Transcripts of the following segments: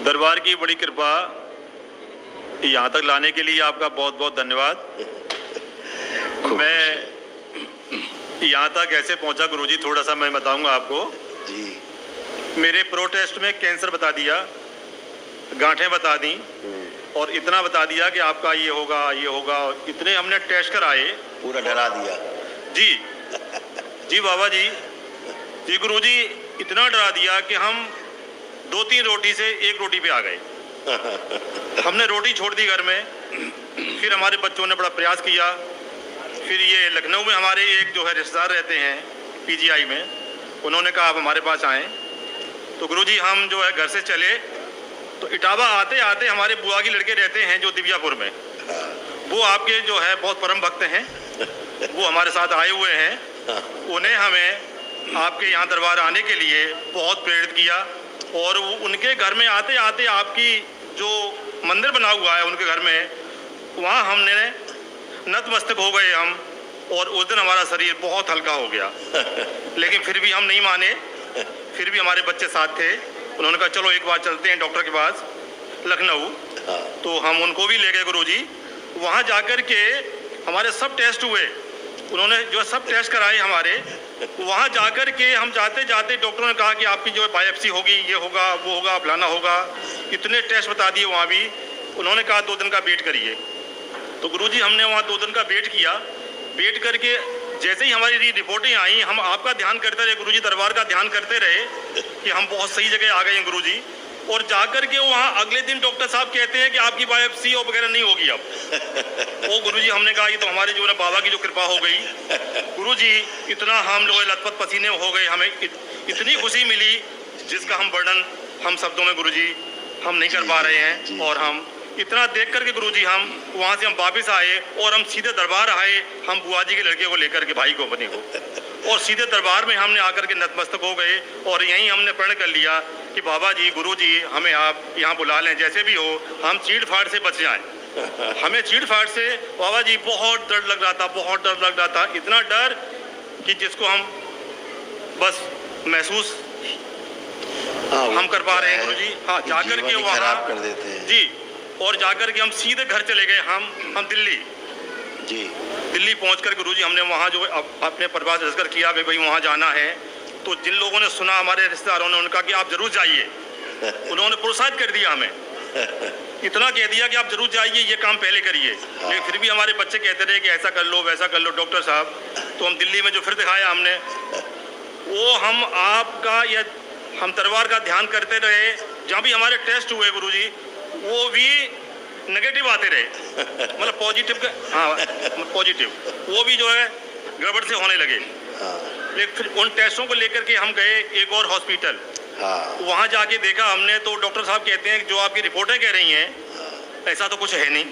दरबार की बड़ी कृपा, यहाँ तक लाने के लिए आपका बहुत बहुत धन्यवाद। मैं यहाँ तक कैसे पहुँचा गुरुजी, थोड़ा सा मैं बताऊंगा आपको जी। मेरे प्रोटेस्ट में कैंसर बता दिया, गांठें बता दी और इतना बता दिया कि आपका ये होगा ये होगा। इतने हमने टेस्ट कराए, पूरा डरा दिया। जी जी बाबा जी, जी गुरुजी, इतना डरा दिया कि हम 2-3 रोटी से 1 रोटी पे आ गए। हमने रोटी छोड़ दी घर में। फिर हमारे बच्चों ने बड़ा प्रयास किया। फिर ये लखनऊ में हमारे एक जो है रिश्तेदार रहते हैं पीजीआई में, उन्होंने कहा आप हमारे पास आएँ। तो गुरुजी हम जो है घर से चले तो इटावा आते आते हमारे बुआ के लड़के रहते हैं जो दिव्यापुर में, वो आपके जो है बहुत परम भक्त हैं, वो हमारे साथ आए हुए हैं। उन्हें हमें आपके यहाँ दरबार आने के लिए बहुत प्रेरित किया और उनके घर में आते आते आपकी जो मंदिर बना हुआ है उनके घर में, वहाँ हमने नतमस्तक हो गए हम। और उस दिन हमारा शरीर बहुत हल्का हो गया। लेकिन फिर भी हम नहीं माने, फिर भी हमारे बच्चे साथ थे। उन्होंने कहा चलो एक बार चलते हैं डॉक्टर के पास लखनऊ। तो हम उनको भी ले गए गुरुजी। वहाँ जाकर के हमारे सब टेस्ट हुए, उन्होंने जो सब टेस्ट कराए हमारे। वहाँ जाकर के हम जाते जाते डॉक्टरों ने कहा कि आपकी जो है बायोप्सी होगी, ये होगा वो होगा फलाना होगा। इतने टेस्ट बता दिए वहाँ भी। उन्होंने कहा 2 दिन का वेट करिए। तो गुरुजी हमने वहाँ 2 दिन का वेट किया। वेट करके जैसे ही हमारी रिपोर्टें आई, हम आपका ध्यान करते रहे गुरुजी, दरबार का ध्यान करते रहे कि हम बहुत सही जगह आ गए हैं गुरुजी। और जाकर के वहाँ अगले दिन डॉक्टर साहब कहते हैं कि आपकी बायोप्सी और वगैरह नहीं होगी अब। ओ गुरुजी, हमने कहा ये तो हमारे जो है बाबा की जो कृपा हो गई। गुरुजी इतना हम लोग लथपथ पसीने हो गए, हमें इतनी खुशी मिली जिसका हम वर्णन हम शब्दों में गुरुजी हम नहीं कर पा रहे हैं। और हम इतना देख करके गुरुजी हम वहाँ से हम वापस आए और हम सीधे दरबार आए, हम बुआ जी के लड़के को लेकर के, भाई को, अपने को, और सीधे दरबार में हमने आकर के नतमस्तक हो गए। और यहीं हमने प्रण कर लिया कि बाबा जी, गुरु जी, हमें आप यहाँ बुला लें, जैसे भी हो हम चीड़ फाड़ से बच जाएं। हमें चीड़ फाड़ से बाबा जी बहुत डर लग रहा था, बहुत डर लग रहा था। इतना डर कि जिसको हम बस महसूस हम कर पा रहे हैं गुरुजी। हाँ, जाकर के वहाँ कर देते हैं जी। और जाकर के हम सीधे घर चले गए। हम दिल्ली जी। दिल्ली पहुंचकर गुरुजी हमने वहाँ जो अपने प्रवास रजिस्टर किया कि भाई वहाँ जाना है। तो जिन लोगों ने सुना, हमारे रिश्तेदारों ने, उनका कि आप जरूर जाइए। उन्होंने प्रोत्साहित कर दिया हमें, इतना कह दिया कि आप जरूर जाइए, ये काम पहले करिए। लेकिन फिर भी हमारे बच्चे कहते रहे कि ऐसा कर लो वैसा कर लो डॉक्टर साहब। तो हम दिल्ली में जो फिर दिखाया हमने, वो हम आपका या हम दरबार का ध्यान करते रहे। जहाँ भी हमारे टेस्ट हुए गुरुजी, वो भी नेगेटिव आते रहे, मतलब पॉजिटिव का, हाँ पॉजिटिव, वो भी जो है गड़बड़ से होने लगे। लेकिन फिर उन टेस्टों को लेकर के हम गए एक और हॉस्पिटल। वहाँ जाके देखा हमने, तो डॉक्टर साहब कहते हैं जो आपकी रिपोर्टें कह रही हैं ऐसा तो कुछ है नहीं।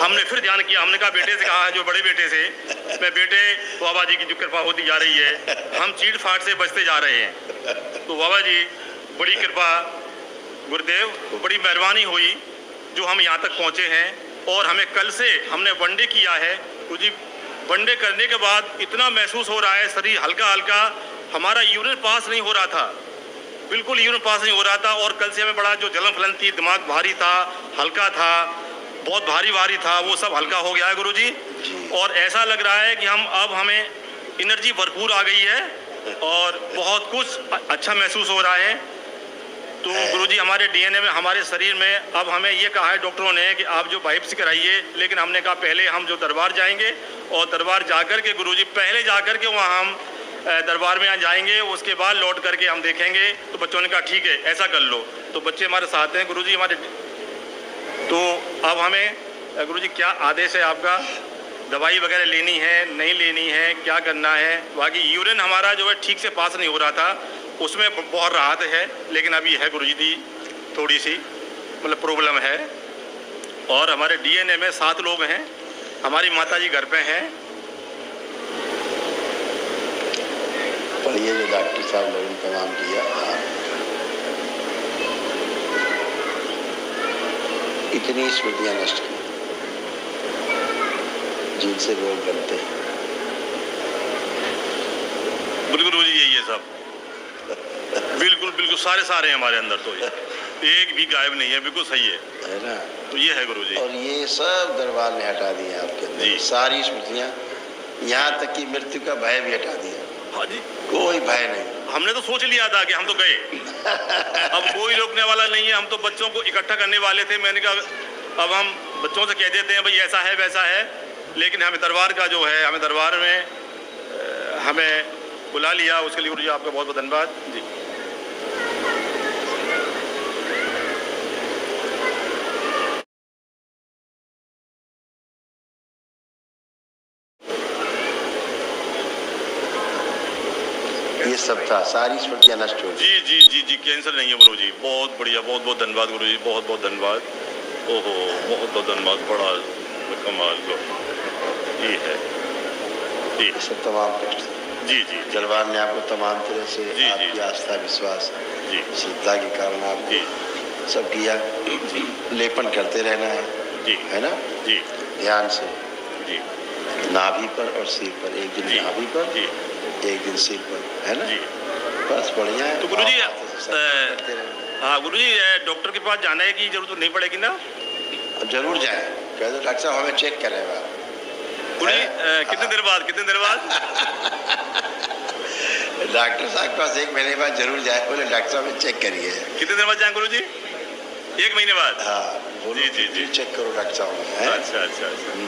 हमने फिर ध्यान किया, हमने कहा बेटे से कहा, जो बड़े बेटे से, मैं बेटे बाबा जी की जो कृपा होती जा रही है, हम चीड़ फाड़ से बचते जा रहे हैं। तो बाबा जी बड़ी कृपा, गुरुदेव बड़ी मेहरबानी हुई जो हम यहाँ तक पहुँचे हैं। और हमें कल से हमने वनडे किया है गुरुजी। वनडे करने के बाद इतना महसूस हो रहा है, शरीर हल्का हल्का, हमारा यूरिन पास नहीं हो रहा था, बिल्कुल यूरिन पास नहीं हो रहा था। और कल से हमें बड़ा जो जलन फलन थी, दिमाग भारी था, हल्का था, बहुत भारी भारी था, वो सब हल्का हो गया है गुरुजी। और ऐसा लग रहा है कि हमें एनर्जी भरपूर आ गई है और बहुत कुछ अच्छा महसूस हो रहा है। तो गुरुजी हमारे डीएनए में, हमारे शरीर में अब हमें ये कहा है डॉक्टरों ने कि आप जो बायोप्सी कराइए। लेकिन हमने कहा पहले हम जो दरबार जाएंगे और दरबार जाकर के गुरुजी, पहले जाकर के वहाँ हम दरबार में जाएंगे, उसके बाद लौट करके हम देखेंगे। तो बच्चों ने कहा ठीक है ऐसा कर लो। तो बच्चे हमारे साथ हैं गुरुजी हमारे। तो अब हमें गुरुजी क्या आदेश है आपका, दवाई वगैरह लेनी है नहीं लेनी है, क्या करना है? बाकी यूरिन हमारा जो है ठीक से पास नहीं हो रहा था, उसमें बहुत राहत है। लेकिन अभी है गुरुजी दी थोड़ी सी मतलब प्रॉब्लम है। और हमारे डीएनए में 7 लोग हैं, हमारी माताजी घर पे हैं। पर ये जो डॉक्टर साहब लोगों ने काम किया, इतनी स्मृतियाँ नष्ट की जिनसे लोग बनते हैं। बिल्कुल गुरुजी यही है सब, बिल्कुल बिल्कुल सारे हमारे अंदर तो ये एक भी गायब नहीं है, बिल्कुल सही है ना। तो ये है गुरुजी। और ये सब दरबार ने हटा दिया आपके अंदर, जी। सारी स्मृतियाँ, यहाँ तक कि मृत्यु का भय भी हटा दिया, हाँ जी, कोई भय नहीं। हमने तो सोच लिया था कि हम तो गए, अब कोई रोकने वाला नहीं है। हम तो बच्चों को इकट्ठा करने वाले थे, मैंने कहा अब हम बच्चों से कह देते हैं भाई ऐसा है वैसा है, लेकिन हमें दरबार का जो है, हमें दरबार में हमें बुला लिया, उसके लिए गुरुजी आपका बहुत बहुत धन्यवाद जी। ये सब था, सारी स्मृतियाँ नष्ट हो गई। जी जी जी जी, कैंसर नहीं है गुरुजी, बहुत बढ़िया, बहुत बहुत धन्यवाद गुरुजी, बहुत बहुत धन्यवाद। ओहो, बहुत बहुत धन्यवाद, बड़ा कमाल को ये है जी। ये सब तमाम कष्ट, जी जी दरबार ने आपको तमाम तरह से जी, आपकी जी। आस्था विश्वास जी श्रद्धा के कारण आप जी सब किया। लेपन करते रहना जी है ना, जी ध्यान से, जी नाभि पर और सिर पर, एक दिन जी नाभि पर जी एक दिन सिर पर, है ना। जी। बस बढ़िया है। तो गुरुजी, आप सब करते रहना। हाँ गुरुजी, डॉक्टर के पास जाने की जरूरत नहीं पड़ेगी ना? अब जरूर जाए, कह दो डॉक्टर साहब हमें चेक करेगा। गुरुजी कितने देर बाद, कितने देर बाद? डॉक्टर साहब के पास 1 महीने बाद जरूर जाए, बोले डॉक्टर साहब हमें चेक करिए। कितने देर बाद जाए गुरुजी? 1 महीने बाद? हाँ, बोलो जी, जी, जी। चेक करो डॉक्टर साहब। अच्छा अच्छा अच्छा।